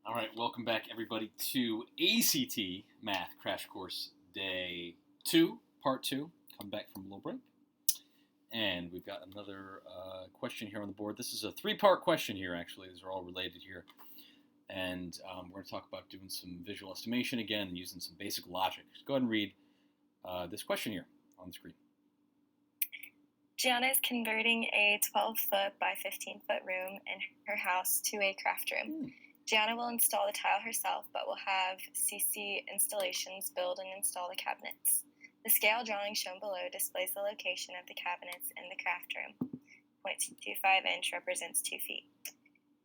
All right, welcome back, everybody, to ACT Math Crash Course Day 2, Part 2. Come back from a little break. And we've got another question here on the board. This is a three-part question here, actually. These are all related here. And we're going to talk about doing some visual estimation again and using some basic logic. Just go ahead and read this question here on the screen. Gianna is converting a 12-foot by 15-foot room in her house to a craft room. Gianna will install the tile herself, but will have CC Installations build and install the cabinets. The scale drawing shown below displays the location of the cabinets in the craft room. 0.25 inch represents 2 feet.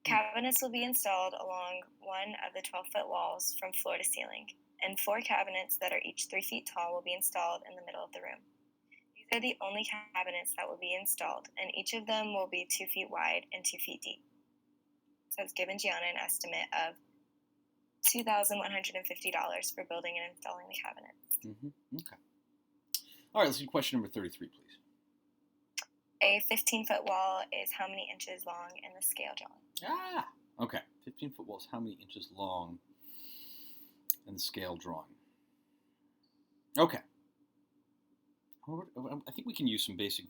Cabinets will be installed along one of the 12-foot walls from floor to ceiling, and 4 cabinets that are each 3 feet tall will be installed in the middle of the room. These are the only cabinets that will be installed, and each of them will be 2 feet wide and 2 feet deep. So it's given Gianna an estimate of $2,150 for building and installing the cabinets. Okay. All right, let's do question number 33, please. A 15-foot wall is how many inches long in the scale drawing? Okay. 15-foot wall is how many inches long in the scale drawing? Okay. I think we can use some basic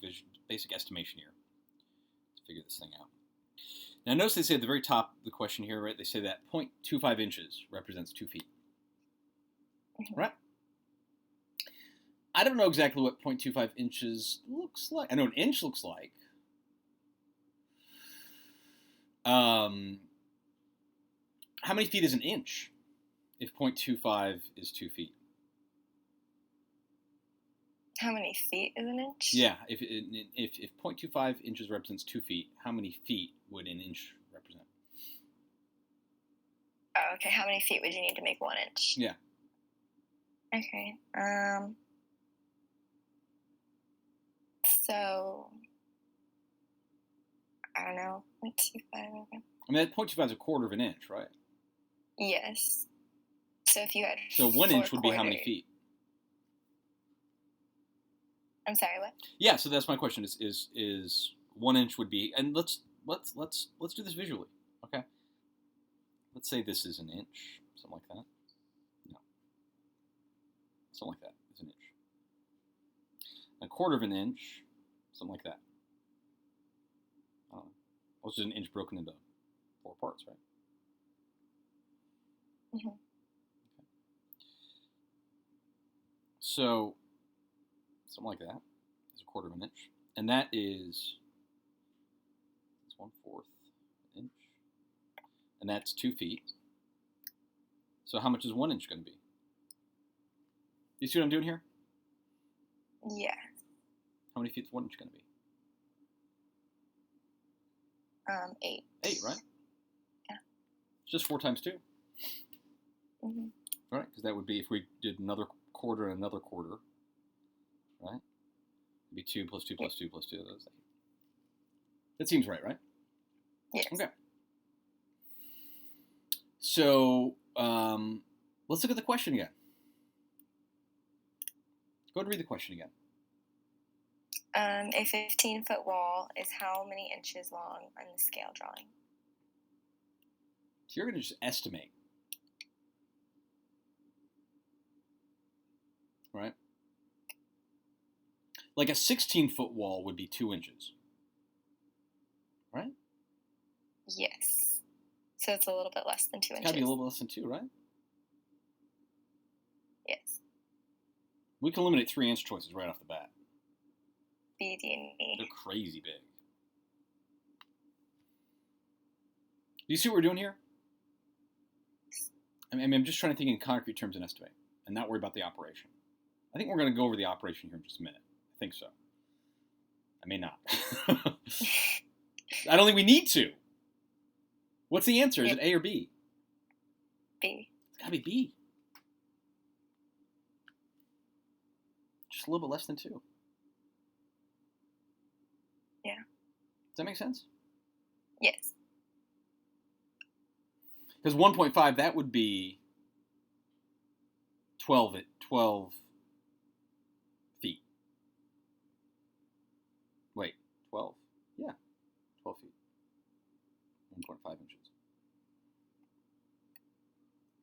estimation here to figure this thing out. Now, notice they say at the very top of the question here, right? They say that 0.25 inches represents 2 feet. Right? I don't know exactly what 0.25 inches looks like. I know an inch looks like. How many feet is an inch if 0.25 is 2 feet? How many feet is an inch? Yeah, if 0.25 inches represents 2 feet, how many feet would an inch represent? Oh, okay. How many feet would you need to make 1 inch? Yeah. Okay. So, I don't know. 0.25. I mean, that 0.25 is a quarter of an inch, right? Yes. So if you had So 1 inch would be how many feet? I'm sorry, what? Yeah, so that's my question. Is 1 inch would be, and let's do this visually, okay? Let's say this is an inch, something like that. No, something like that is an inch. A quarter of an inch, something like that. I don't know. Well, it's just an inch broken into 4 parts, right? Mm-hmm. Okay. So something like that is a quarter of an inch, and that is 1/4 inch, and that's 2 feet. So how much is 1 inch going to be? You see what I'm doing here? Yeah. How many feet is 1 inch going to be? 8. 8, right? Yeah. It's just 4 times 2. Mm-hmm. Right? Because that would be if we did another quarter and another quarter. Right? It'd be 2 plus 2 plus 2 plus 2. That's 8. That seems right, right? Yes. Okay. So let's look at the question again. Go ahead and read the question again. A 15-foot wall is how many inches long on the scale drawing? So you're going to just estimate. Right? Like a 16-foot wall would be 2 inches. Right? Yes. So it's a little bit less than 2 inches. It's got to be a little bit less than 2, right? Yes. We can eliminate 3 answer choices right off the bat. B, D, and E. They're crazy big. Do you see what we're doing here? I mean, I'm just trying to think in concrete terms and estimate, and not worry about the operation. I think we're going to go over the operation here in just a minute. I think so. I may not. I don't think we need to. What's the answer? Is it A or B? B. It's got to be B. Just a little bit less than 2. Yeah. Does that make sense? Yes. Because 1.5, that would be 12 feet. Wait, 12? Yeah, 12 feet. 1.5 inches.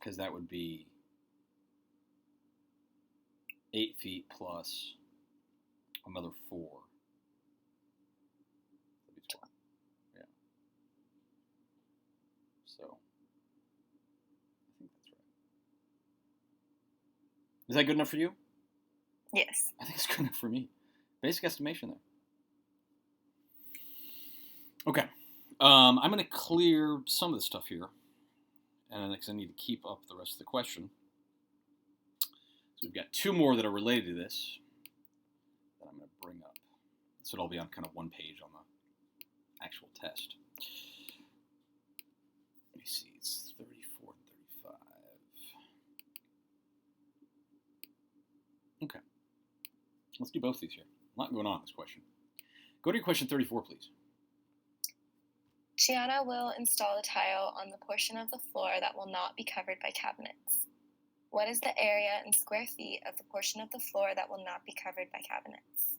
because that would be 8 feet plus another 4. That'd be 12. Yeah. So, I think that's right. Is that good enough for you? Yes. I think it's good enough for me. Basic estimation there. Okay. I'm going to clear some of the stuff here, and because I need to keep up the rest of the question. So we've got 2 more that are related to this that I'm going to bring up. So it'll all be on kind of one page on the actual test. Let me see. It's 34 and 35. Okay. Let's do both of these here. A lot going on in this question. Go to your question 34, please. Gianna will install a tile on the portion of the floor that will not be covered by cabinets. What is the area in square feet of the portion of the floor that will not be covered by cabinets?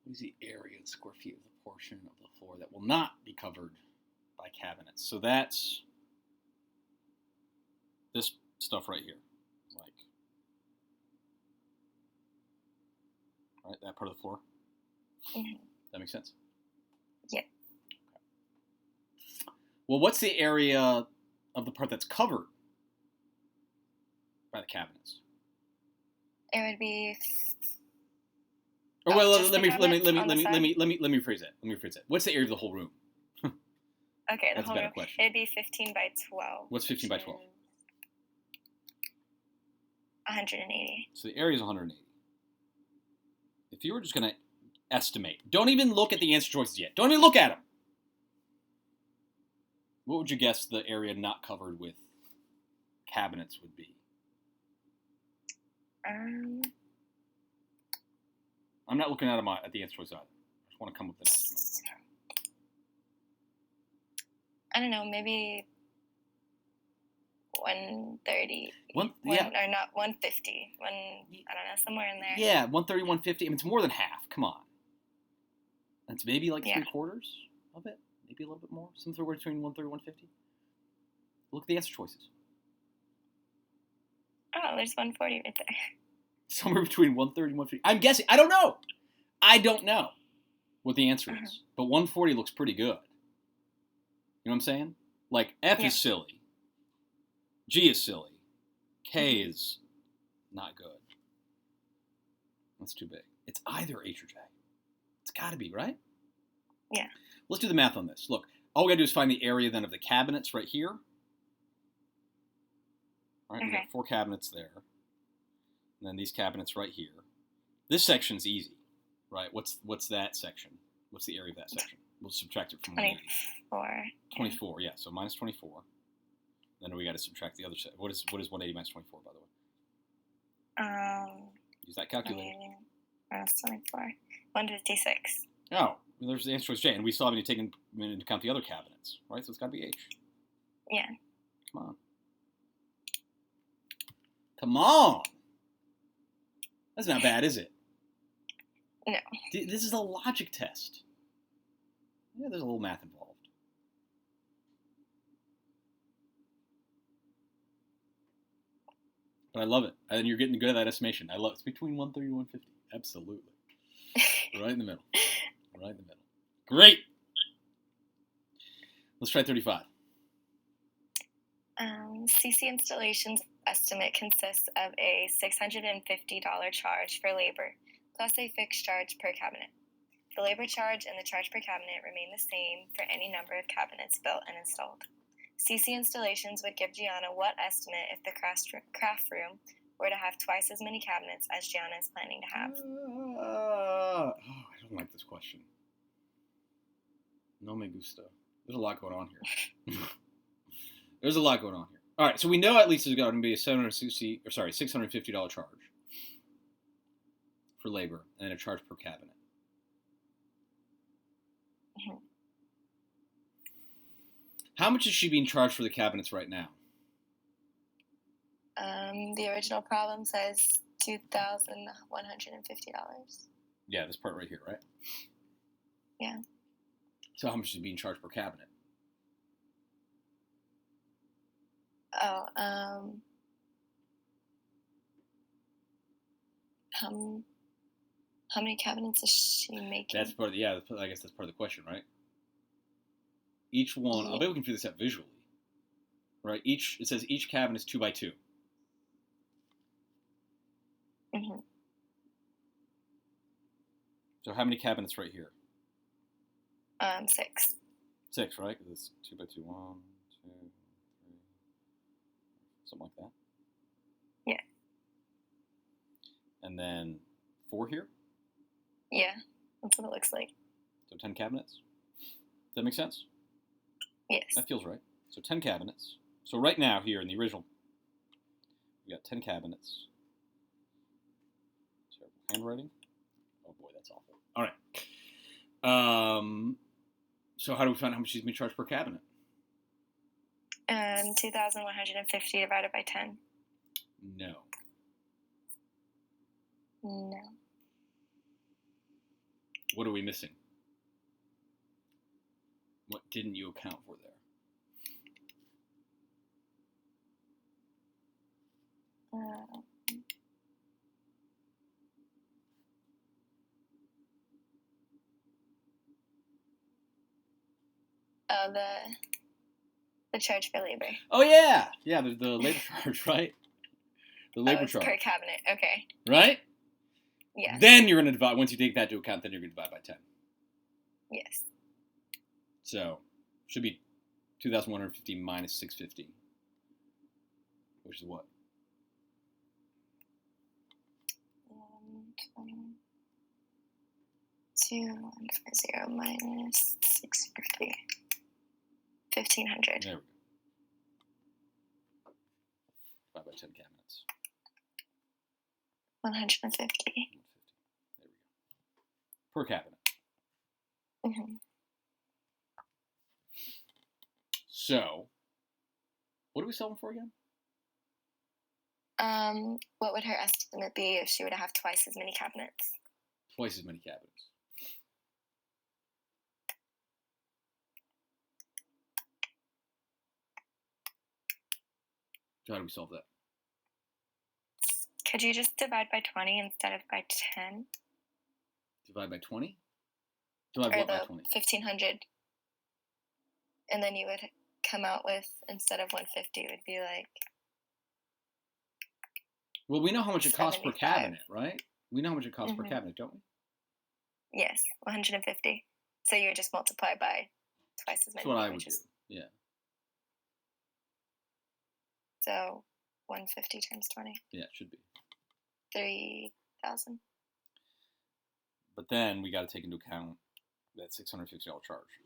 What is the area in square feet of the portion of the floor that will not be covered by cabinets? So that's this stuff right here. Like, right, that part of the floor? Mm-hmm. That makes sense? Yeah. Okay. Well, what's the area of the part that's covered by the cabinets? It would be. Or well, just let the me cabinets on the side? rephrase that. Let me rephrase that. What's the area of the whole room? Okay, the That's a whole better room. question. It'd be 15 by 12. What's 15 by 12? 180. So the area is 180. If you were just going to estimate, don't even look at the answer choices yet. Don't even look at them. What would you guess the area not covered with cabinets would be? I'm not looking at the answer choice either. I just want to come up with an estimate. I don't know, maybe 130. Yeah. Or not 150. I don't know, somewhere in there. Yeah, 130, 150. I mean, it's more than half. Come on. That's maybe like 3/4 of it. Maybe a little bit more. Somewhere between 130 and 150. Look at the answer choices. Oh, there's 140 right there. Somewhere between 130 and 150. I'm guessing. I don't know. I don't know what the answer is. But 140 looks pretty good. You know what I'm saying? Like, F is silly. G is silly. K is not good. That's too big. It's either H or J. It's got to be, right? Yeah. Let's do the math on this. Look, all we got to do is find the area then of the cabinets right here. All right, we got 4 cabinets there. And then these cabinets right here. This section's easy, right? What's that section? What's the area of that section? We'll subtract it from 24. 24, yeah. So minus 24. Then we got to subtract the other side. What is 180 minus 24, by the way? Use that calculator. Minus 24. 156. Oh, well, there's the answer choice J, and we still haven't taken into account the other cabinets, right? So it's got to be H. Yeah. Come on. Come on. That's not bad, is it? No. This is a logic test. Yeah, there's a little math involved. But I love it. And you're getting good at that estimation. I love it. It's between 130 and 150. Absolutely. Right in the middle. Right in the middle. Great. Let's try 35. CC Installations estimate consists of a $650 charge for labor, plus a fixed charge per cabinet. The labor charge and the charge per cabinet remain the same for any number of cabinets built and installed. CC Installations would give Gianna what estimate if the craft room were to have twice as many cabinets as Gianna is planning to have? I don't like this question. No me gusta. There's a lot going on here. There's a lot going on here. All right, so we know at least there's going to be a $650 charge for labor and a charge per cabinet. Mm-hmm. How much is she being charged for the cabinets right now? The original problem says $2,150. Yeah, this part right here, right? Yeah. So how much is being charged per cabinet? Oh, how many cabinets is she making? That's part of the, I guess that's part of the question, right? Each one, Yeah. I'll bet we can figure this out visually. Right? It says each cabinet is 2 by 2. Mm-hmm. So how many cabinets right here? 6. 6, right? Because it's 2 by 2. 1, 2, 3, something like that. Yeah. And then 4 here? Yeah, that's what it looks like. So 10 cabinets? Does that make sense? Yes. That feels right. So 10 cabinets. So right now here in the original, we got 10 cabinets. Terrible handwriting. Oh boy, that's awful. All right. So how do we find how much she's being charged per cabinet? 2,150 divided by 10. No. No. What are we missing? What didn't you account for there? The charge for labor. Oh yeah, the labor charge, right? The labor charge per cabinet. Okay. right? Yeah. Then you're going to divide. Once you take that into account, then you're going to divide by 10. Yes. So should be 2,150 minus 650, which is what? 2,140 minus 650. 1,500. There we go. Divide by 10 cabinets. 150. 150. There we go. Per cabinet. Mm-hmm. So, what are we selling for again? What would her estimate be if she were to have twice as many cabinets? Twice as many cabinets. So how do we solve that? Could you just divide by 20 instead of by 10? Divide by 20? Divide Or what by the 20? 1,500. And then you would come out with, instead of 150, it would be like... Well, we know how much it costs per 75. cabinet, right? We know how much it costs per cabinet, don't we? Yes, 150. So you would just multiply by twice as many. That's what I would do, yeah. So 150 times 20. Yeah, it should be. 3,000. But then we got to take into account that $650 charge.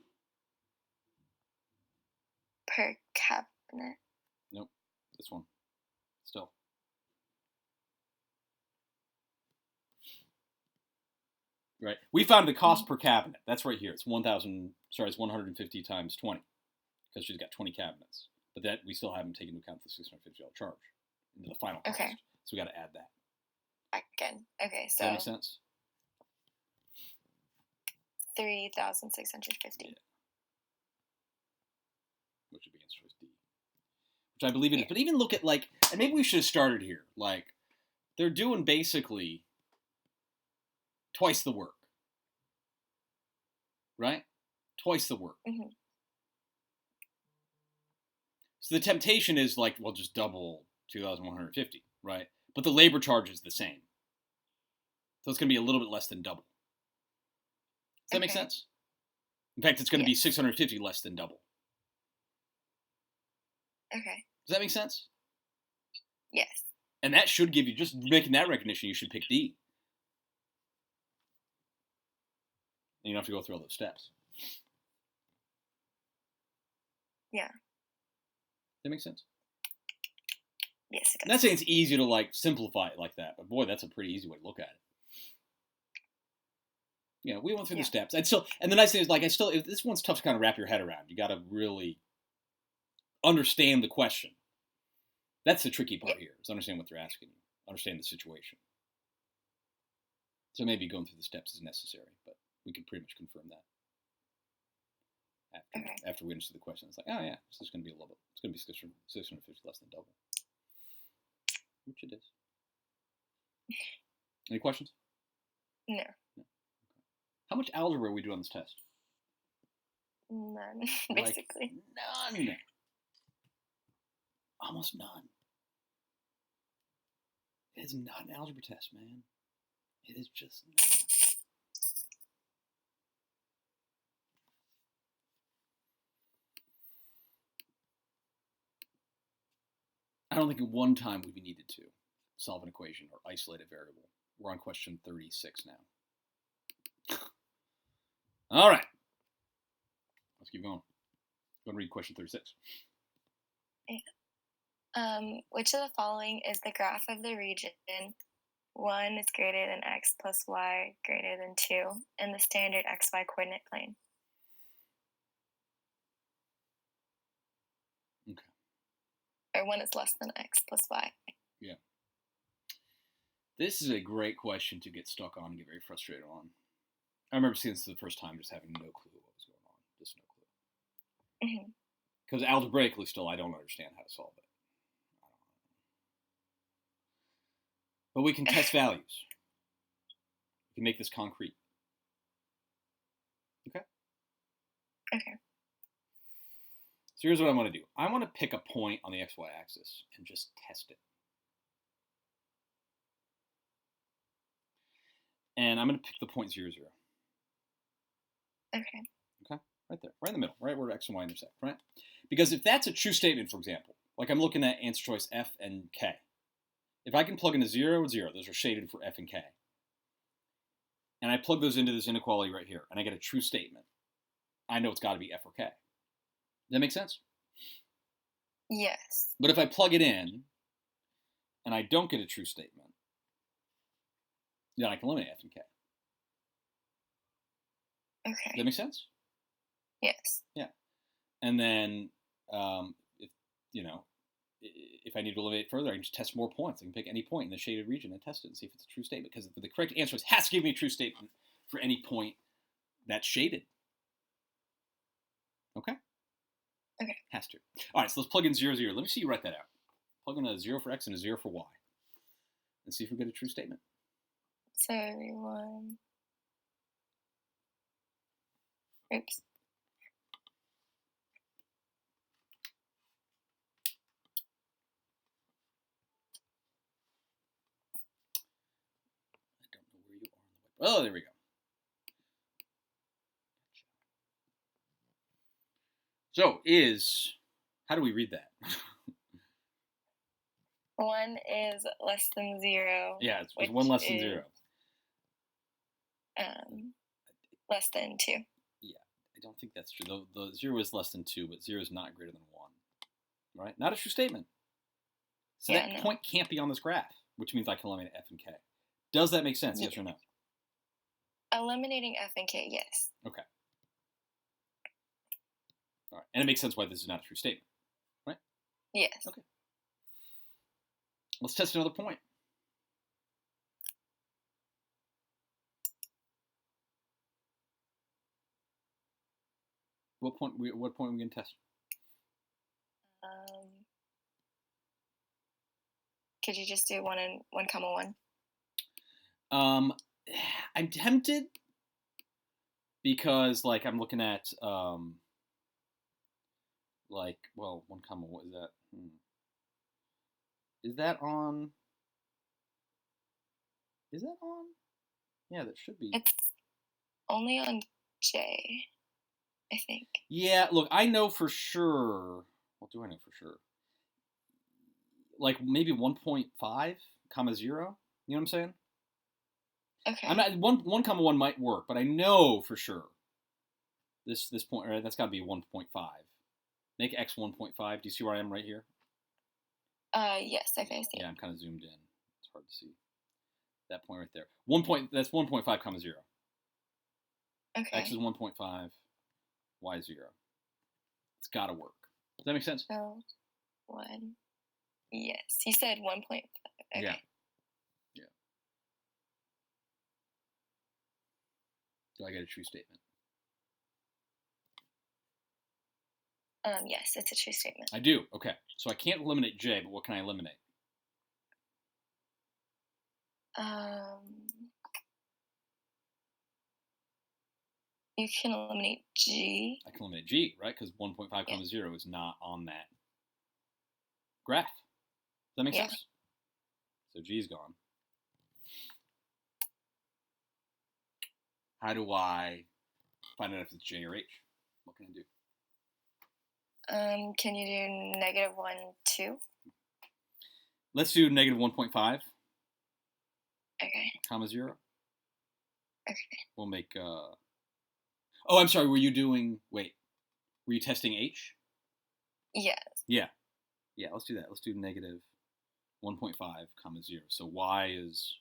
Per cabinet. Nope, this one. Still. Right. We found the cost per cabinet. That's right here. It's 150 times 20. Because she's got 20 cabinets. But that we still haven't taken into account the $650 charge into the final cost. Okay. So we got to add that. Again. Okay, so Does that make sense? 3,650. Yeah. Which would be answer choice D. Which I believe it is. But even look at and maybe we should have started here. They're doing basically twice the work. Right? Twice the work. Mm-hmm. So the temptation is just double 2,150, right? But the labor charge is the same. So it's going to be a little bit less than double. Does that make sense? In fact, it's going to be 650 less than double. Okay. Does that make sense? Yes. And that should give you, just making that recognition, you should pick D. And you don't have to go through all those steps. Yeah. That makes sense? Yes, it does. I'm not saying it's easy to simplify it like that, but boy, that's a pretty easy way to look at it. We went through the steps. And the nice thing is, if this one's tough to kind of wrap your head around. You got to really understand the question. That's the tricky part here, is understand what they're asking you, understand the situation. So maybe going through the steps is necessary, but we can pretty much confirm that. after we understood the question. It's like, oh yeah, this is going to be a little bit. It's going to be 650 less than double, which it is. Any questions? No. How much algebra are we doing on this test? None, basically. None. Almost none. It is not an algebra test, man. It is just not. I don't think at one time we've needed to solve an equation or isolate a variable. We're on question 36 now. All right. Let's keep going. Go and read question 36. Which of the following is the graph of the region 1 is greater than x plus y greater than 2 in the standard xy coordinate plane? Okay. Or 1 is less than x plus y. Yeah. This is a great question to get stuck on and get very frustrated on. I remember seeing this for the first time, just having no clue what was going on. Just no clue. Because algebraically still, I don't understand how to solve it. But we can test values. We can make this concrete. Okay? Okay. So here's what I want to do. I want to pick a point on the xy axis and just test it. And I'm going to pick the point 0, 0. Okay. Okay? Right there. Right in the middle. Right where x and y intersect. Right? Because if that's a true statement, for example, like I'm looking at answer choice F and K. If I can plug in a 0 and 0, those are shaded for F and K. And I plug those into this inequality right here, and I get a true statement. I know it's got to be F or K. Does that make sense? Yes. But if I plug it in, and I don't get a true statement, then I can eliminate F and K. Okay. Does that make sense? Yes. Yeah. And then, if I need to eliminate further, I can just test more points. I can pick any point in the shaded region and test it and see if it's a true statement. Because the correct answer has to give me a true statement for any point that's shaded. Okay? Okay. Has to. All right, so let's plug in 0, 0. Let me see you write that out. Plug in a 0 for x and a 0 for y. And see if we get a true statement. So everyone... Oops. Oh, there we go. So how do we read that? 1 is less than 0. Yeah, it's 1 less than 0. Less than 2. Yeah, I don't think that's true. The 0 is less than 2, but 0 is not greater than 1. Right? Not a true statement. So that point can't be on this graph, which means I can eliminate F and K. Does that make sense, yes or no? Eliminating F and K, yes. Okay. All right. And it makes sense why this is not a true statement, right? Yes. Okay. Let's test another point. What point are we going to test? Could you just do 1 and 1, 1? I'm tempted because, I'm looking at, 1, what is that? Is that on? Yeah, that should be. It's only on J, I think. Yeah, look, I know for sure. What do I know for sure? Maybe 1.5, 0. You know what I'm saying? Okay. I'm not 1, might work, but I know for sure this point, right? That's got to be 1.5. Make x 1.5. Do you see where I am right here? Yes, I see. Yeah, I'm kind of zoomed in. It's hard to see that point right there. That's 1.5, 0. Okay. X is 1.5. Y is 0. It's got to work. Does that make sense? So 1. Yes, you said 1.5. Okay. Yeah. Do I get a true statement? Yes, it's a true statement. I do. Okay. So I can't eliminate J, but what can I eliminate? You can eliminate G. I can eliminate G, right? Because 1.5 comma 0 is not on that graph. Does that make sense? So G is gone. How do I find out if it's J or H? What can I do? Can you do -1, 2? Let's do -1.5. Okay. Comma 0. Okay. We'll make. Oh, I'm sorry. Were you testing H? Yes. Yeah. Let's do that. Let's do -1.5 comma 0. So Y is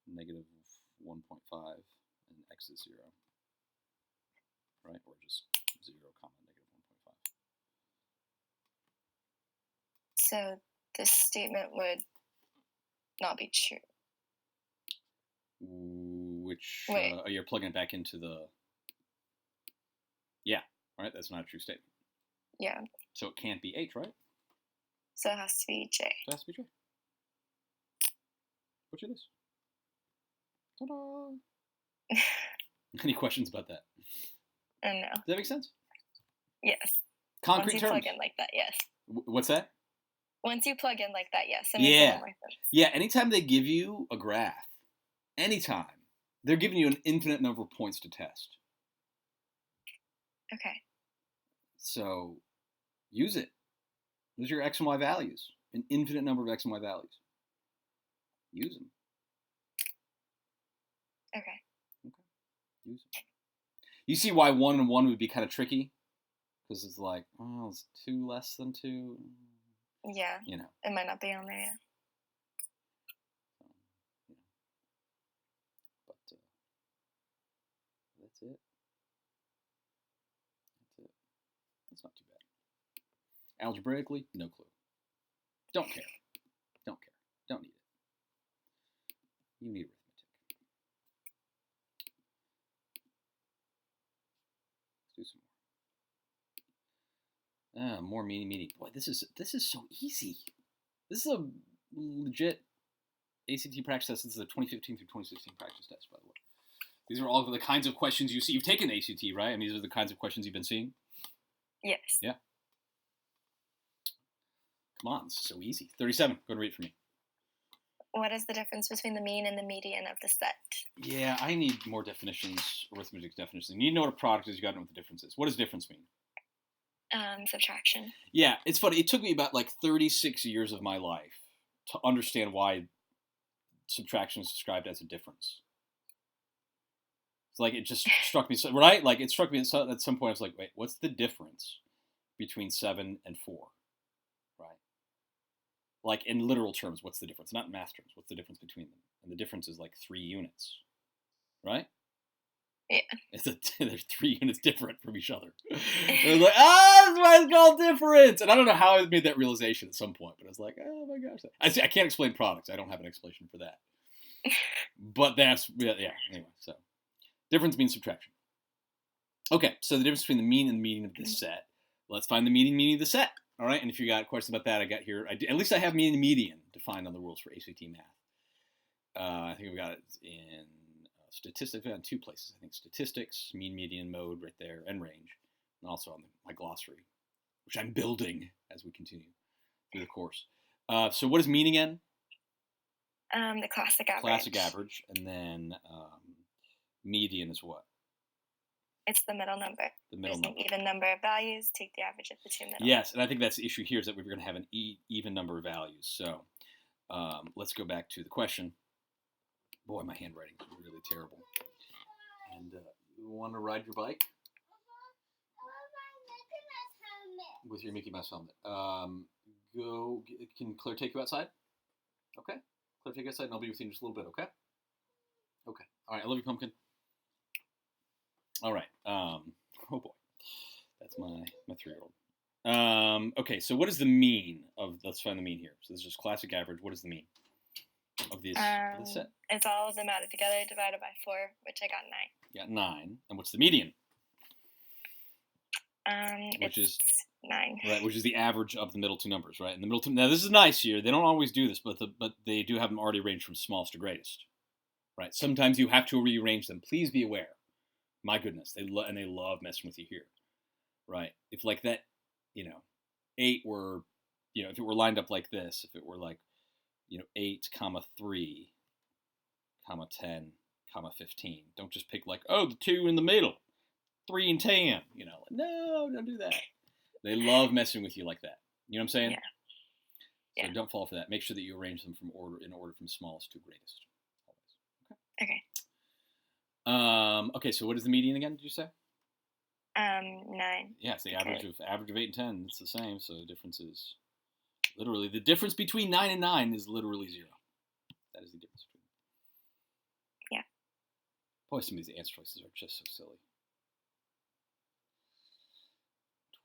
-1.5 and X is 0, right? Or just 0 comma -1.5. So this statement would not be true. Which Wait. You're plugging it back into the. Yeah, right. That's not a true statement. Yeah. So it can't be H, right? So it has to be J. So it has to be J. Which it is. Ta-da! Any questions about that? No. Does that make sense? Yes. Concrete Once you terms. plug in like that, yes. What's that? Once you plug in like that, yes. Yeah. Anytime they give you a graph, anytime, they're giving you an infinite number of points to test. Okay. So use it. Those are your X and Y values. An infinite number of X and Y values. Use them. Okay. Use them. You see why 1 and 1 would be kind of tricky? Because it's like, oh, it's 2 less than 2. Yeah. It might not be on there yet. But that's it. That's not too bad. Algebraically, no clue. Don't care. Don't need it. You need arithmetic. Let's do some more. More meaning. Boy, this is so easy. This is a legit ACT practice test. This is a 2015 through 2016 practice test, by the way. These are all the kinds of questions you see. You've taken ACT, right? I mean, these are the kinds of questions you've been seeing? Yes. Yeah. Come on, this is so easy. 37. Go and read it for me. What is the difference between the mean and the median of the set? Yeah, I need more definitions, arithmetic definitions. You need to know what a product is. You got to know what the difference is. What does difference mean? Subtraction. Yeah, it's funny. It took me about 36 years of my life to understand why subtraction is described as a difference. It's it just struck me, right? It struck me at some point. I was like, wait, what's the difference between 7 and 4? Right? In literal terms, what's the difference? Not in math terms. What's the difference between them? And the difference is 3 units. Right? Yeah. There's 3 units different from each other. It was that's why it's called difference. And I don't know how I made that realization at some point, but I was like, oh my gosh. I can't explain products. I don't have an explanation for that. But that's, anyway, so. Difference means subtraction. Okay, so the difference between the mean and the median of this set. Let's find the meaning of the set. All right, and if you got questions about that, I got here. At least I have mean and median defined on the rules for ACT math. I think we got it in statistics. In 2 places. I think statistics, mean, median, mode, right there, and range, and also on my glossary, which I'm building as we continue through the course. So what is mean again? The classic average. Classic average, and then median is what? It's the middle number. The middle number. An even number of values. Take the average of the 2 middle. Yes, and I think that's the issue here is that we're going to have an even number of values. So let's go back to the question. Boy, my handwriting is really terrible. And you want to ride your bike? With your Mickey Mouse helmet. Can Claire take you outside? Okay. Claire, take you outside and I'll be with you in just a little bit, okay? Okay. All right, I love you, Pumpkin. All right. Oh boy, that's my 3-year-old. Okay, so what is the mean of? Let's find the mean here. So this is just classic average. What is the mean of this set? It's all of them added together divided by 4, which I got 9. You got 9. And what's the median? Which is 9. right, which is the average of the middle two numbers, right? And the middle two. Now this is nice here. They don't always do this, but they do have them already arranged from smallest to greatest, right? Sometimes you have to rearrange them. Please be aware. My goodness, they love messing with you here, right? If like that, 8 were, if it were lined up like this, if it were like, 8, 3, 10, 15. Don't just pick like, oh, the 2 in the middle, 3 and 10. No, don't do that. They love messing with you like that. You know what I'm saying? Yeah. So don't fall for that. Make sure that you arrange them in order from smallest to greatest. Okay. Okay. So what is the median again? Did you say? 9. Yeah, it's the average of 8 and 10. It's the same. So the difference is literally the difference between 9 and 9 is literally 0. That is the difference between them. Yeah. Boy, some of these answer choices are just so silly.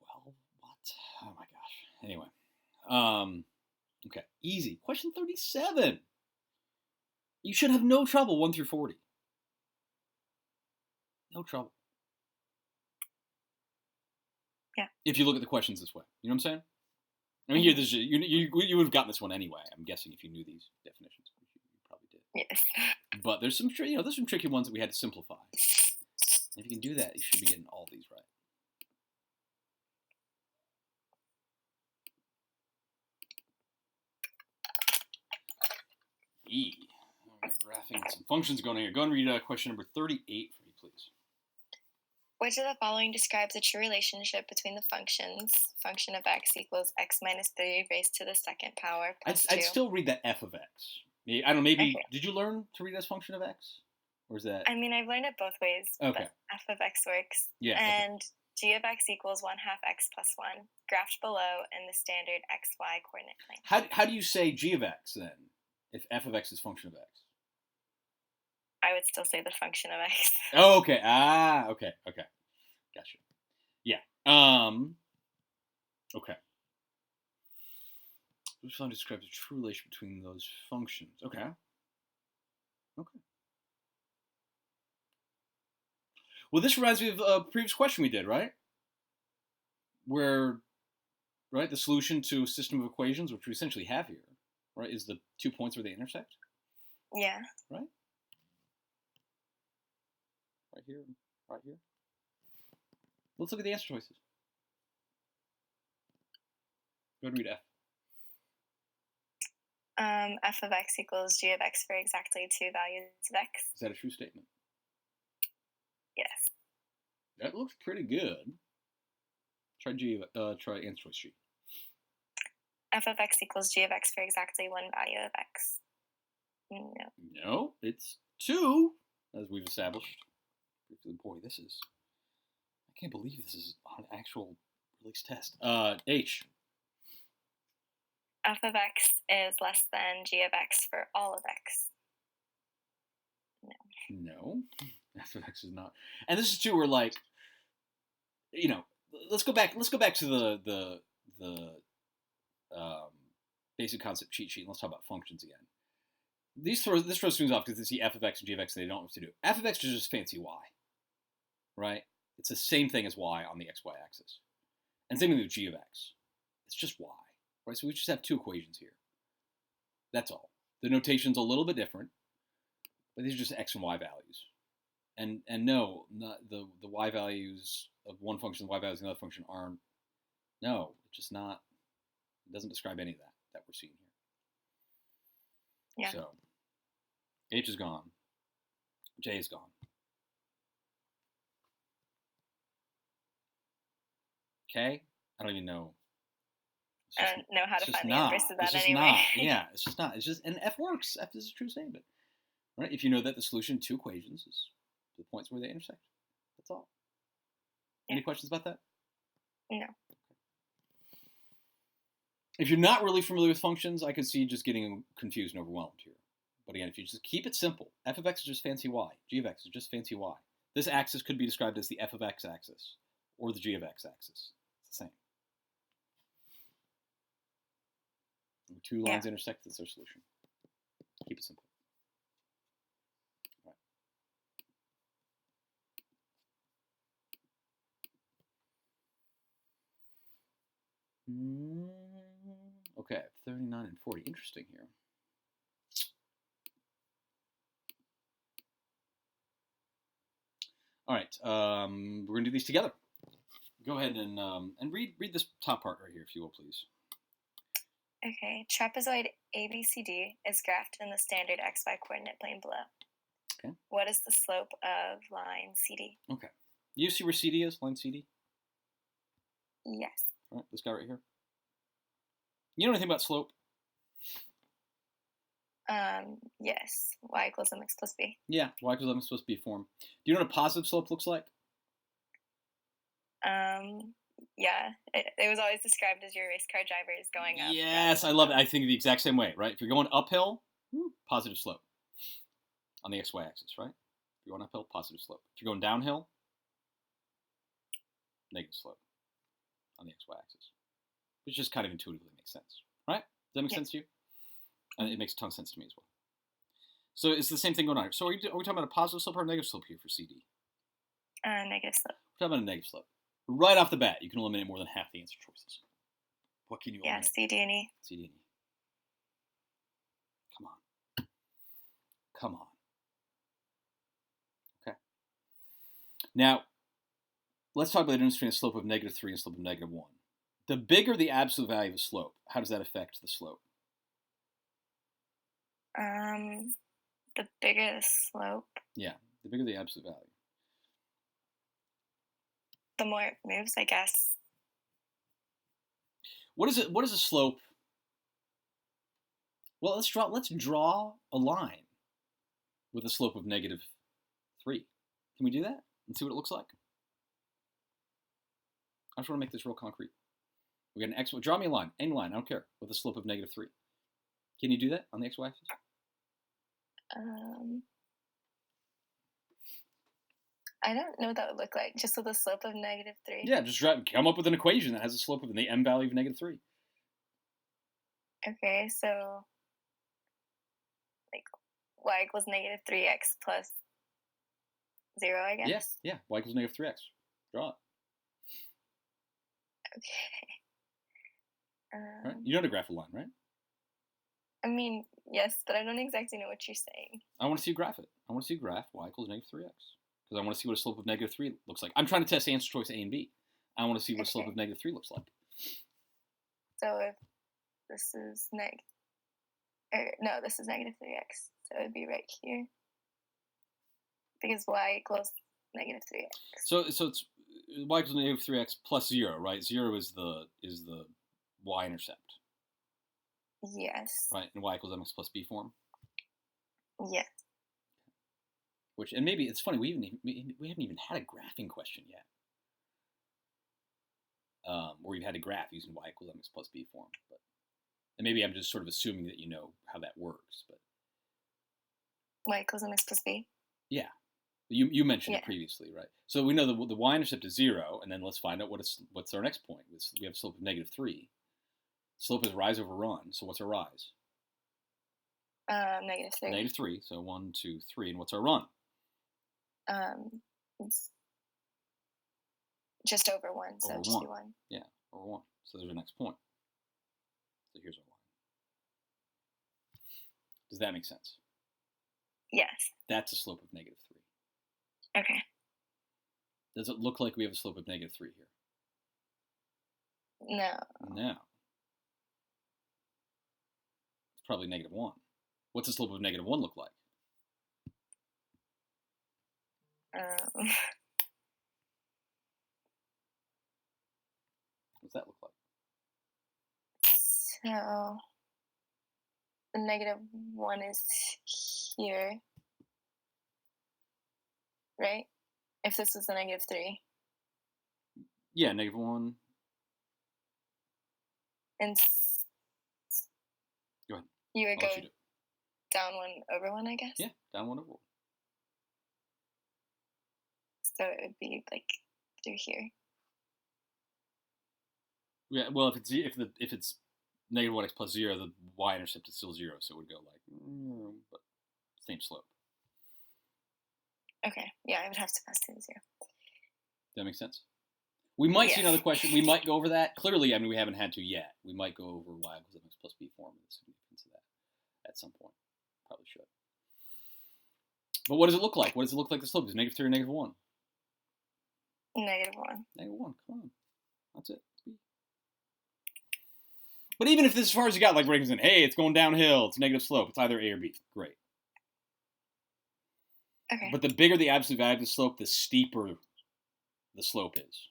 12. What? Oh my gosh. Anyway. Okay. Easy. Question 37. You should have no trouble 1 through 40. No trouble. Yeah. If you look at the questions this way. You know what I'm saying? I mean, here, this you would have gotten this one anyway. I'm guessing if you knew these definitions, you probably did. Yes. But there's some tricky ones that we had to simplify. And if you can do that, you should be getting all these right. All right, graphing some functions going on here. Go and read question number 38 for me, please. Which of the following describes a true relationship between the functions? Function of x equals x minus 3 raised to the second power plus 2. I'd still read that f of x. I don't know, maybe, Okay. Did you learn to read as function of x? Or is that? I mean, I've learned it both ways. Okay. But f of x works. Yeah. And g of x equals 1/2 x plus 1, graphed below in the standard xy coordinate plane. How do you say g of x then, if f of x is function of x? I would still say the function of x. Oh, okay. Okay. Gotcha. Yeah. Okay. Which one describes a true relation between those functions? Okay. Well, this reminds me of a previous question we did, right? Where, right, the solution to a system of equations, which we essentially have here, right, is the 2 points where they intersect. Yeah. Right? Right here. Let's look at the answer choices. Go ahead and read F. F of x equals g of x for exactly 2 values of x. Is that a true statement? Yes. That looks pretty good. Try answer choice G. F of x equals g of x for exactly 1 value of x. No. No, it's 2, as we've established. Boy, I can't believe this is an actual release test. H. F of x is less than g of x for all of x. No. F of x is not. And this is too where, like, let's go back to the basic concept cheat sheet and let's talk about functions again. This throws students off because they see f of x and g of x and they don't know what to do. F of x is just fancy y, right? It's the same thing as y on the xy axis. And same thing with g of x. It's just y, right? So we just have 2 equations here. That's all. The notation's a little bit different, but these are just x and y values. And no, not the y values of one function, the y values of another function aren't. No, it's just not. It doesn't describe any of that we're seeing here. Yeah. So H is gone. J is gone. K? I don't even know. I don't know how to find the inverse of that it's anyway. Not. Yeah, it's just not. It's just, and F works. F is a true statement. Right? If you know that the solution to 2 equations is the points where they intersect. That's all. Yeah. Any questions about that? No. If you're not really familiar with functions, I could see just getting confused and overwhelmed here. But again, if you just keep it simple, f of x is just fancy y. G of x is just fancy y. This axis could be described as the f of x axis or the g of x axis. It's the same. When 2 lines intersect, that's their solution. Keep it simple. All Okay, 39 and 40. Interesting here. All right, we're gonna do these together. Go ahead and read this top part right here, if you will, please. Okay, trapezoid ABCD is graphed in the standard XY coordinate plane below. Okay. What is the slope of line CD? Okay. You see where CD is, line CD? Yes. All right, this guy right here. You know anything about slope? Yes. Y equals mx plus b. Yeah, y equals mx plus b form. Do you know what a positive slope looks like? Yeah. It was always described as your race car driver is going up. Yes, I love it. I think the exact same way, right? If you're going uphill, positive slope on the xy axis, right? If you're going uphill, positive slope. If you're going downhill, negative slope on the xy axis. Which just kind of intuitively makes sense, right? Does that make sense to you? And it makes a ton of sense to me as well. So it's the same thing going on here. So are we talking about a positive slope or a negative slope here for CD? Negative slope. We're talking about a negative slope. Right off the bat, you can eliminate more than half the answer choices. What can you eliminate? Yeah, CD and E. CD and E. Come on. Come on. Okay. Now, let's talk about the difference between a slope of negative 3 and a slope of negative 1. The bigger the absolute value of a slope, how does that affect the slope? The bigger the slope. Yeah, the bigger the absolute value. The more it moves, I guess. What is it? What is a slope? Well, let's draw a line with a slope of negative 3. Can we do that and see what it looks like? I just want to make this real concrete. We got an x. Draw me a line, any line, I don't care, with a slope of negative 3. Can you do that on the xy axis? I don't know what that would look like. Just with a slope of negative 3. Yeah, just come up with an equation that has a slope of the m value of negative 3. Okay, so like y equals negative 3x plus 0, I guess. Yes, yeah, y equals negative 3x. Draw it. Okay. Right? You know how to graph a line, right? I mean, yes, but I don't exactly know what you're saying. I want to see you graph it. I want to see you graph y equals negative 3x. Because I want to see what a slope of negative 3 looks like. I'm trying to test answer choice A and B. I want to see what a slope of negative 3 looks like. So if this is this is negative 3x. So it would be right here. Because y equals negative 3x. So it's y equals negative 3x plus 0, right? 0 is the y-intercept. Yes. Right, and y equals mx plus b form? Yes. And maybe, it's funny, we haven't even had a graphing question yet. Where you've had to graph using y equals mx plus b form. And maybe I'm just sort of assuming that you know how that works. But Y equals mx plus b? Yeah. You mentioned it previously, right? So we know the y-intercept is 0, and then let's find out what's our next point. We have a slope of negative 3. Slope is rise over run, so what's our rise? Negative 3. Negative 3, so 1, 2, 3, and what's our run? It's just over 1, so just be 1. Yeah, over 1. So there's our next point. So here's our line. Does that make sense? Yes. That's a slope of negative 3. Okay. Does it look like we have a slope of negative 3 here? No. No. It's probably negative 1. What's the slope of negative 1 look like? What's that look like? So the negative 1 is here, right? If this was a negative 3. Yeah, negative 1. And go ahead. You would go down 1 over 1, I guess? Yeah, down 1 over 1. So it would be like through here. Yeah, well, if it's negative 1x plus 0, the y-intercept is still 0, so it would go like, but same slope. Okay, yeah, I would have to pass through 0. Does that make sense? We might see Yes. another question. We might go over that. Clearly, I mean, we haven't had to yet. We might go over y equals mx plus b form and the significance of that at some point. Probably should. But what does it look like? What does it look like the slope is? -3 or -1? -1. -1. Come on. That's it. But even if this is as far as you got, like Ray comes in, hey, it's going downhill. It's a negative slope. It's either A or B. Great. Okay. But the bigger the absolute value of the slope, the steeper the slope is.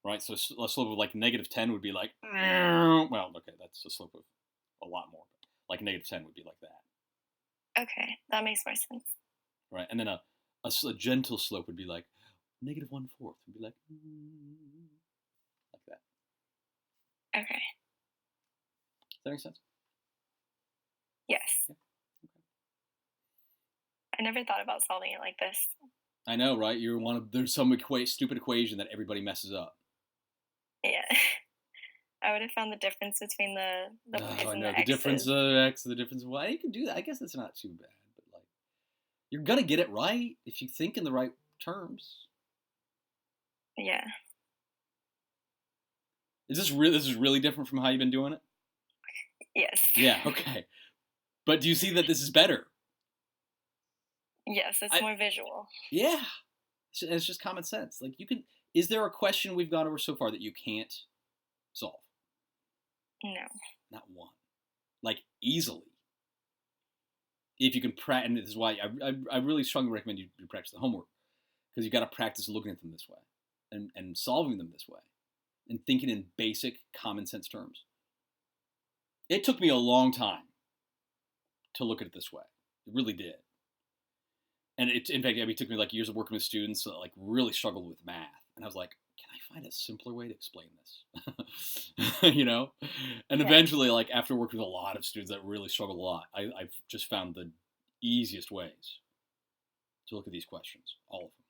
Right? So a slope of like -10 would be like, well, okay, that's a slope of a lot more. Like -10 would be like that. Okay, that makes more sense. Right? And then a gentle slope would be like -1/4. Would be like that. Okay. Does that make sense? Yes. Yeah. Okay. I never thought about solving it like this. I know, right? There's some stupid equation that everybody messes up. Yeah. I would have found the difference between the y's I and know the the x's. difference of x, the difference of y. You can do that. I guess that's not too bad, but like, you're gonna get it right if you think in the right terms. Yeah. Is this really? This is really different from how you've been doing it. Yes. Yeah. Okay. But do you see that this is better? Yes, it's more visual. Yeah. It's just common sense. Like you can. Is there a question we've gone over so far that you can't solve? No. Not one. Like easily. If you can practice, and this is why I really strongly recommend you practice the homework, because you got to practice looking at them this way, and solving them this way, and thinking in basic common sense terms. It took me a long time to look at it this way. It really did. And in fact, it took me like years of working with students that like really struggled with math, and I was like, can I find a simpler way to explain this? You know? And eventually, like after working with a lot of students that really struggled a lot, I've just found the easiest ways to look at these questions, all of them.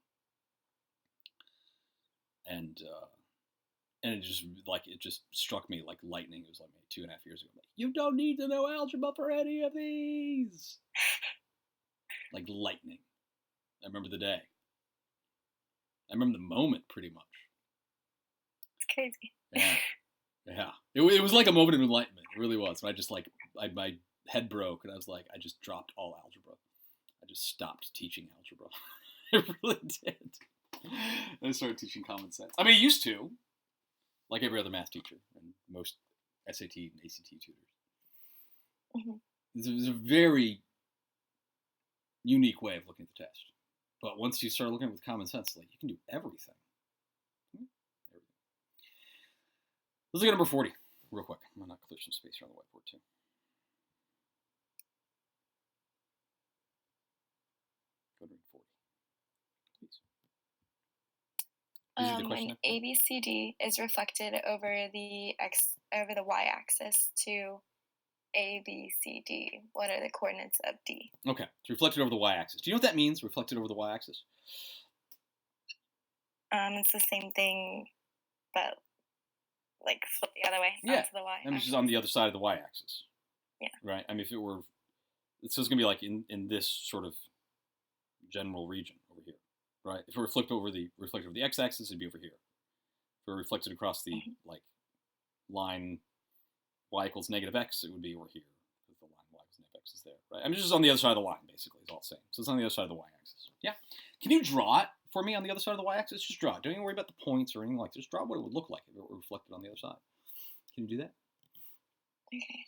And it just struck me like lightning. It was like maybe 2.5 years ago. Like, you don't need to know algebra for any of these. Like lightning. I remember the day. I remember the moment pretty much. It's crazy. Yeah. It was like a moment of enlightenment. It really was. And I just like, my head broke and I was like, I just dropped all algebra. I just stopped teaching algebra. I really did. And I started teaching common sense. I mean, I used to, like every other math teacher and most SAT and ACT tutors. Mm-hmm. It's a very unique way of looking at the test. But once you start looking at it with common sense, like you can do everything. Let's look at number 40 real quick. I'm going to clear some space here on the whiteboard too. Go to read 40, please. An ABCD is reflected over the y-axis to ABCD. What are the coordinates of D? Okay, it's reflected over the y-axis. Do you know what that means, reflected over the y-axis? It's the same thing, but like flip the other way onto the y-axis. I mean, it's just on the other side of the y-axis. Yeah. Right? I mean, if it were, so it's going to be like in this sort of general region over here, right? If it were reflected over the x-axis, it'd be over here. If it were reflected across the like line y equals -x, it would be over here because the line y equals -x is there, right? I mean, it's just on the other side of the line, basically, is all it's saying. So it's on the other side of the y-axis. Yeah. Can you draw it for me on the other side of the y-axis? Just draw it. Don't even worry about the points or anything like that. Just draw what it would look like if it were reflected on the other side. Can you do that? Okay.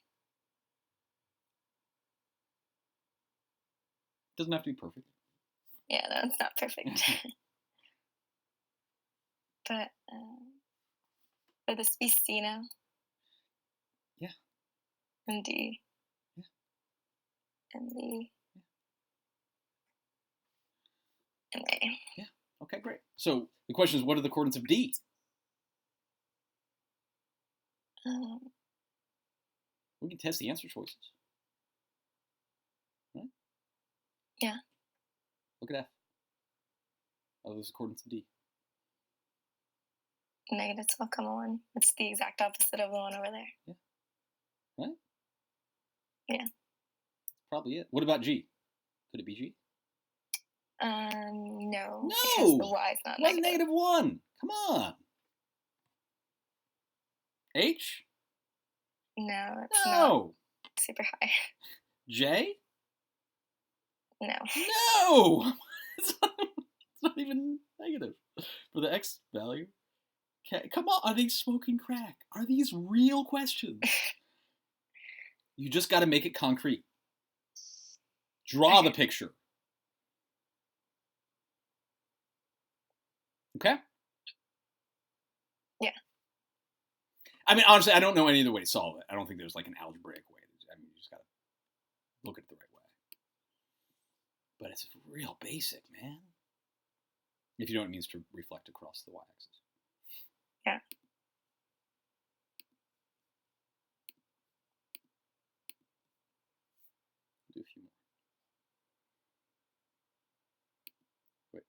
Doesn't have to be perfect. Yeah, no, it's not perfect. But would this be C now? Yeah. And D. Yeah. And B. Yeah. And A. Yeah. Okay, great. So the question is, what are the coordinates of D? We can test the answer choices. Right? Yeah. Look at F. Oh, those coordinates of D. -12,1. It's the exact opposite of the one over there. Yeah. Right? Yeah. That's probably it. What about G? Could it be G? No. No! Because the y is not What's negative. -1? Come on. H? No, it's not No. super high. J? No. No! It's not even negative for the X value. Come on, are they smoking crack? Are these real questions? You just got to make it concrete. Draw the picture. Okay? Yeah. I mean, honestly, I don't know any other way to solve it. I don't think there's like an algebraic way. I mean, you just got to look at it the right way. But it's real basic, man. If you know what it means to reflect across the y-axis. Yeah. Do a few more. Wait.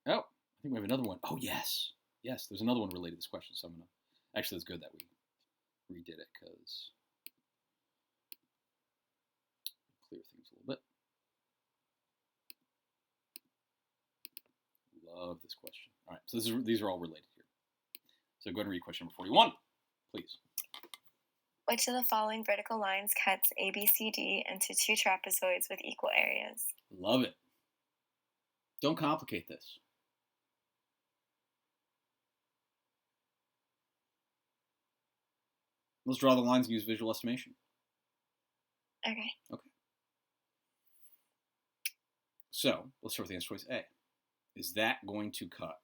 Oh, I think we have another one. Oh, yes. Yes, there's another one related to this question. So I'm going to... Actually, it's good that we redid it because... Clear things a little bit. Love this question. All right, so these are all related here. So go ahead and read question number 41, please. Which of the following vertical lines cuts ABCD into two trapezoids with equal areas? Love it. Don't complicate this. Let's draw the lines and use visual estimation. Okay. So let's start with the answer choice A. Is that going to cut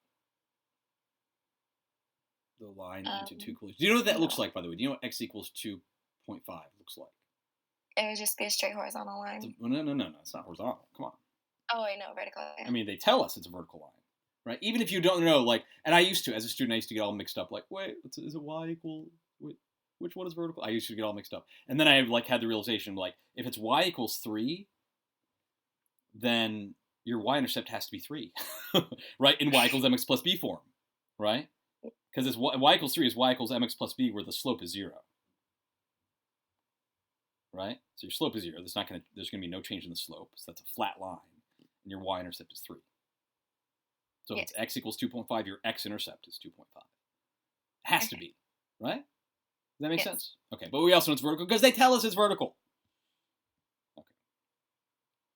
the line into two collisions? Do you know what that looks like, by the way? Do you know what x equals 2.5 looks like? It would just be a straight horizontal line. No. It's not horizontal. Come on. Oh, I know, vertical. Yeah. I mean, they tell us it's a vertical line, right? Even if you don't know, like, and I used to, as a student, I used to get all mixed up. Like, wait, is it y equal? Wait, which one is vertical? I used to get all mixed up. And then I like had the realization, like, if it's y equals 3, then your y-intercept has to be 3, right? In y equals mx plus b form, right? Because it's y equals 3 is y equals mx plus b, where the slope is 0, right? So your slope is 0. There's going to be no change in the slope, so that's a flat line, and your y-intercept is 3. So if it's x equals 2.5, your x-intercept is 2.5. It has to be, right? Does that make sense? Okay, but we also know it's vertical because they tell us it's vertical. Okay,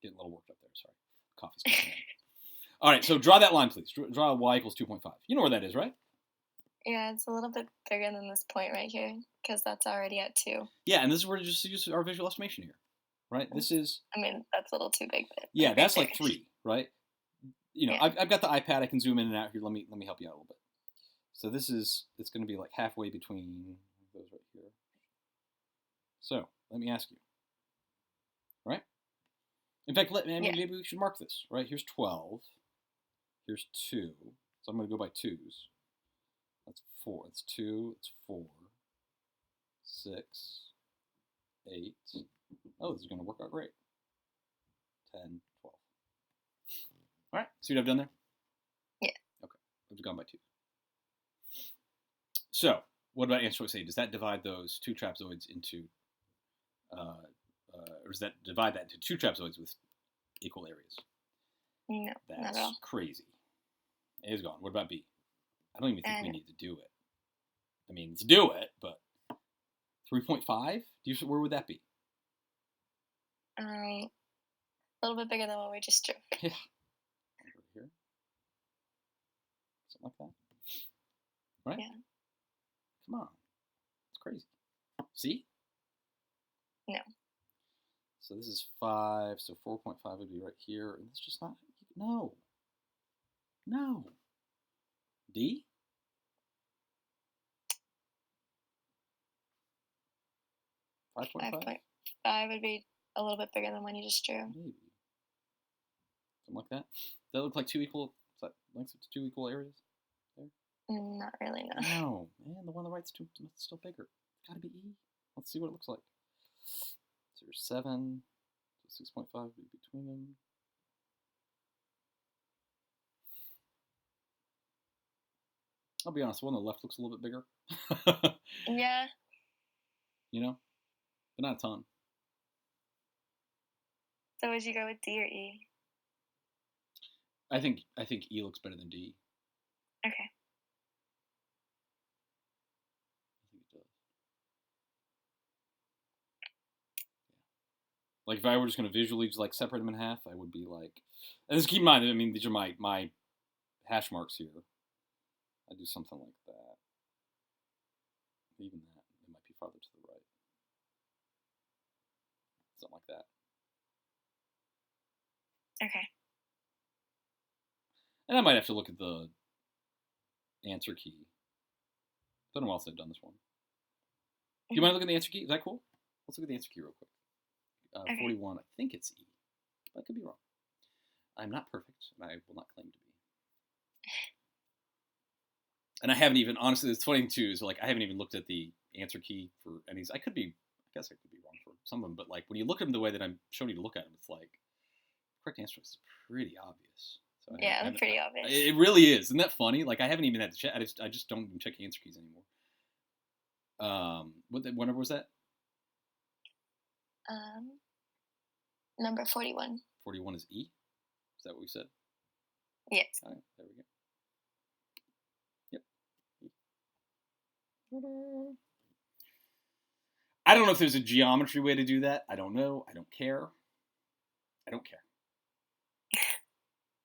getting a little worked up there. Sorry, coffee's coming in. All right, so draw that line, please. Draw y equals 2.5. You know where that is, right? Yeah, it's a little bit bigger than this point right here because that's already at 2. Yeah, and this is where we just use our visual estimation here, right? This is... I mean, that's a little too big. But yeah, that's like 3, right? You know, yeah. I've got the iPad. I can zoom in and out here. Let me help you out a little bit. So this is... It's going to be like halfway between those right here. So let me ask you, right? In fact, maybe we should mark this, right? Here's 12. Here's 2. So I'm going to go by 2s. That's 4. It's 2. It's 4. 6. 8. Oh, this is going to work out great. 10, 12. All right. See what I've done there? Yeah. Okay. I've gone by 2. So, what about answer choice A? Does that divide those two trapezoids into, or does that divide that into two trapezoids with equal areas? No, not at all. That's crazy. A is gone. What about B? I don't even think we need to do it. I mean, let's do it, but 3.5? Where would that be? A little bit bigger than what we just drew. Yeah. Over here. Something like that. Right? Yeah. Come on. It's crazy. See? No. So this is 5, so 4.5 would be right here, and it's just not, no. No. D? 5.5? 5.5 would be a little bit bigger than one you just drew. Maybe. Something like that? Does that look like lengths of two equal areas there? Not really, no. No. Man, the one on the right's still bigger. It's gotta be E. Let's see what it looks like. So there's 7. So 6.5 would be between them. I'll be honest, the one on the left looks a little bit bigger. Yeah. You know? But not a ton. So would you go with D or E? I think E looks better than D. Okay. I think it does. Like, if I were just going to visually just, like, separate them in half, I would be like... And just keep in mind, I mean, these are my hash marks here. I do something like that. Even that, it might be farther to the right. Something like that. Okay. And I might have to look at the answer key. It's been a while since I've done this one. Do you mind looking at the answer key? Is that cool? Let's look at the answer key real quick. Okay. 41, I think it's E. But I could be wrong. I'm not perfect, and I will not claim to be. And I haven't even, honestly, it's funny too, is like, I haven't even looked at the answer key for any of these. I guess I could be wrong for some of them, but like, when you look at them the way that I'm showing you to look at them, it's like, the correct answer is pretty obvious. So yeah, pretty obvious. It really is. Isn't that funny? Like, I haven't even had to check, I just don't even check answer keys anymore. What number was that? Number 41. 41 is E? Is that what we said? Yes. All right, there we go. I don't know if there's a geometry way to do that. I don't know. I don't care. I don't care.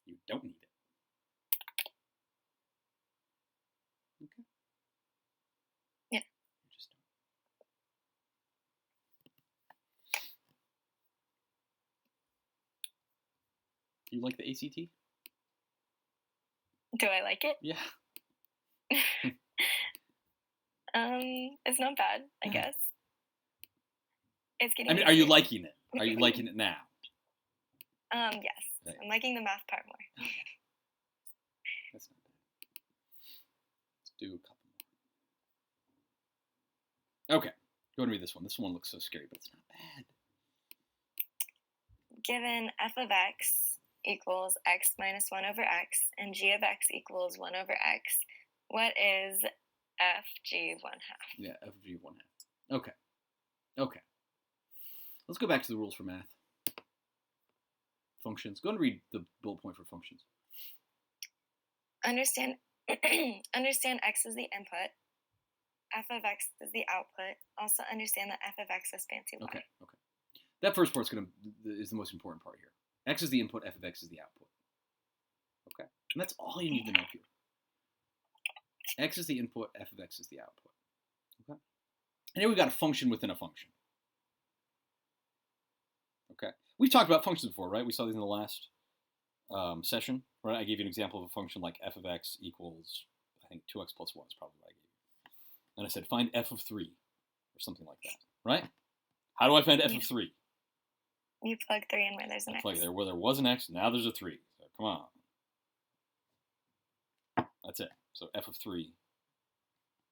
You don't need it. Okay. Yeah. You just don't. You like the ACT? Do I like it? Yeah. It's not bad, I guess. It's getting. I mean, are you liking it? Are you liking it now? Yes. Right. I'm liking the math part more. That's not bad. Let's do a couple more. Okay. Go and read this one. This one looks so scary, but it's not bad. Given f of x equals x minus 1 over x and g of x equals 1 over x, what is f g of 1/2? Yeah, f of g of 1/2. Okay. Okay. Let's go back to the rules for math. Functions. Go and read the bullet point for functions. Understand x is the input, f of x is the output. Also understand that f of x is fancy y. Okay. That first part is the most important part here. X is the input, f of x is the output. Okay? And that's all you need to know here. X is the input, f of x is the output. Okay? And here we've got a function within a function. Okay? We've talked about functions before, right? We saw these in the last session, right? I gave you an example of a function like f of x equals, I think, 2x plus 1 is probably what I gave you. And I said, find f of 3, or something like that, right? How do I find f of 3? You plug 3 in where there's an x. Plug there where there was an x, now there's a 3. So come on. That's it. So f of 3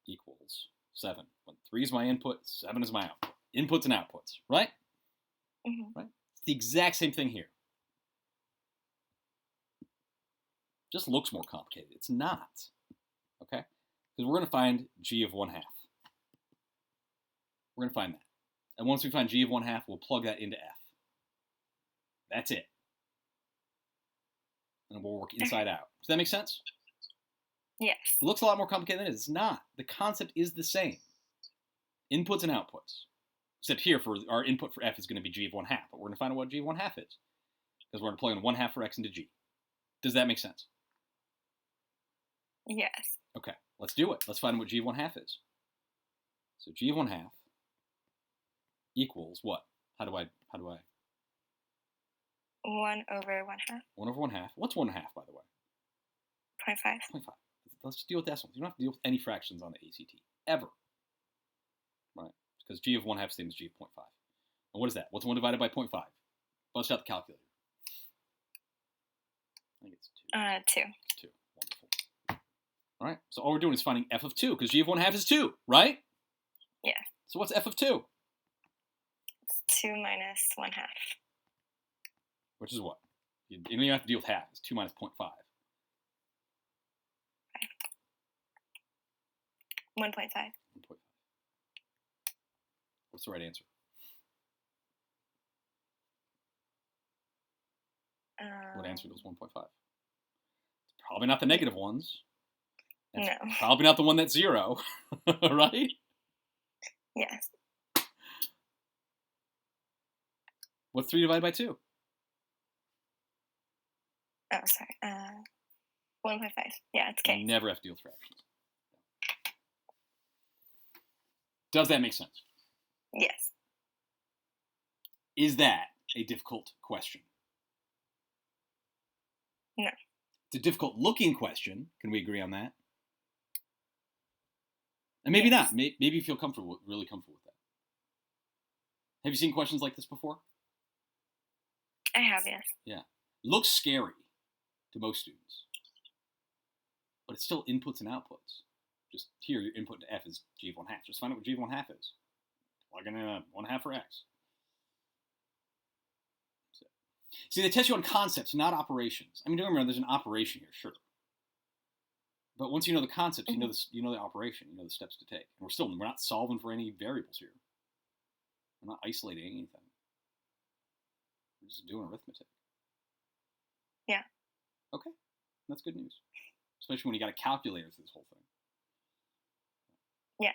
equals 7. When 3 is my input, 7 is my output. Inputs and outputs, right? Mm-hmm. Right? It's the exact same thing here. Just looks more complicated. It's not. Okay? Because we're going to find g of 1/2. We're going to find that. And once we find g of 1/2, we'll plug that into f. That's it. And we'll work inside out. Does that make sense? Yes. It looks a lot more complicated than it is. It's not. The concept is the same. Inputs and outputs. Except here, for our input for f is going to be g of 1/2. But we're going to find out what g of 1/2 is. Because we're going to plug in 1/2 for x into g. Does that make sense? Yes. Okay. Let's do it. Let's find what g of 1/2 is. So g of 1/2 equals what? How do I? 1 over 1/2. 1 over 1/2. What's 1/2, by the way? 0.5. 0.5. Let's just deal with decimals. You don't have to deal with any fractions on the ACT. Ever. Right? Because g of 1/2 is the same as g of 0.5. And what is that? What's 1 divided by 0.5? Bust out the calculator. I think it's 2. 2. It's 2. Wonderful. All right. So all we're doing is finding f of 2, because g of 1/2 is 2, right? Yeah. So what's f of 2? It's 2 minus 1/2. Which is what? You don't even have to deal with half. It's 2 minus 0.5. 1.5. 1.5. What's the right answer? What answer does 1.5? It's probably not the negative ones. It's no. Probably not the one that's 0. Right? Yes. What's 3 divided by 2? Oh, sorry. 1.5. Yeah, it's K. You never have to deal with fractions. Does that make sense? Yes. Is that a difficult question? No. It's a difficult-looking question. Can we agree on that? And maybe Yes. not. Maybe you feel really comfortable with that. Have you seen questions like this before? I have, yes. Yeah. Looks scary to most students, but it's still inputs and outputs. Just here, your input to f is g of 1 half. Just find out what g of 1 half is. Plug in a 1 half for x. See, they test you on concepts, not operations. I mean, don't remember, there's an operation here, sure. But once you know the concepts, you know the operation, you know the steps to take. And we're not solving for any variables here. We're not isolating anything. We're just doing arithmetic. Yeah. Okay, that's good news. Especially when you got a calculator for this whole thing. Yeah.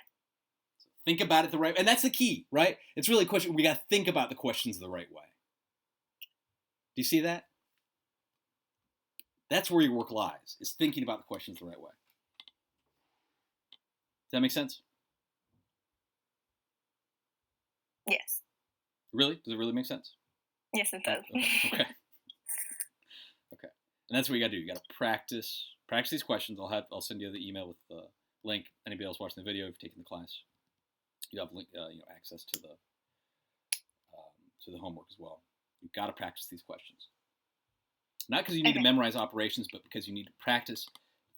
So think about it the right way. And that's the key, right? It's really a question. We got to think about the questions the right way. Do you see that? That's where your work lies, is thinking about the questions the right way. Does that make sense? Yes. Really? Does it really make sense? Yes, it does. Okay. Okay. And that's what you got to do. You got to practice these questions. I'll send you the email with the link. Anybody else watching the video, if you're taking the class, you have access to the homework as well. You've got to practice these questions. Not because you need to memorize operations, but because you need to practice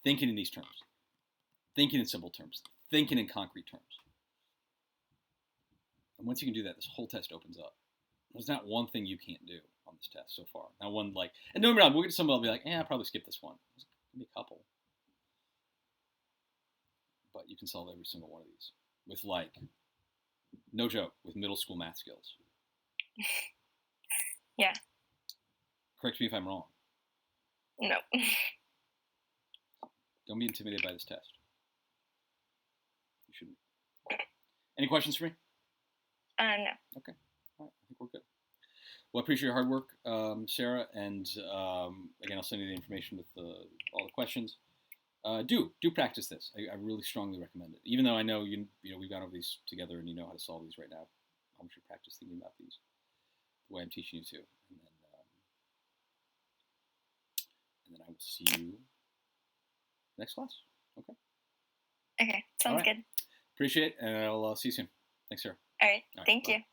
thinking in these terms, thinking in simple terms, thinking in concrete terms. And once you can do that, this whole test opens up. There's not one thing you can't do on this test so far. Not one and don't get me wrong, we'll get to somebody will be like, I'll probably skip this one. There's going to be a couple. But you can solve every single one of these with no joke, with middle school math skills. Yeah. Correct me if I'm wrong. No. Don't be intimidated by this test. You shouldn't. Any questions for me? No. Okay. All right. I think we're good. Well, I appreciate your hard work, Sarah. And again, I'll send you the information with all the questions. Do practice this. I really strongly recommend it. Even though I know we've gone over these together and you know how to solve these right now. I want you to practice thinking about these the way I'm teaching you to. And then I will see you next class. Okay. Okay. Sounds good. Appreciate it, and I'll see you soon. Thanks, Sarah. All right. Thank you.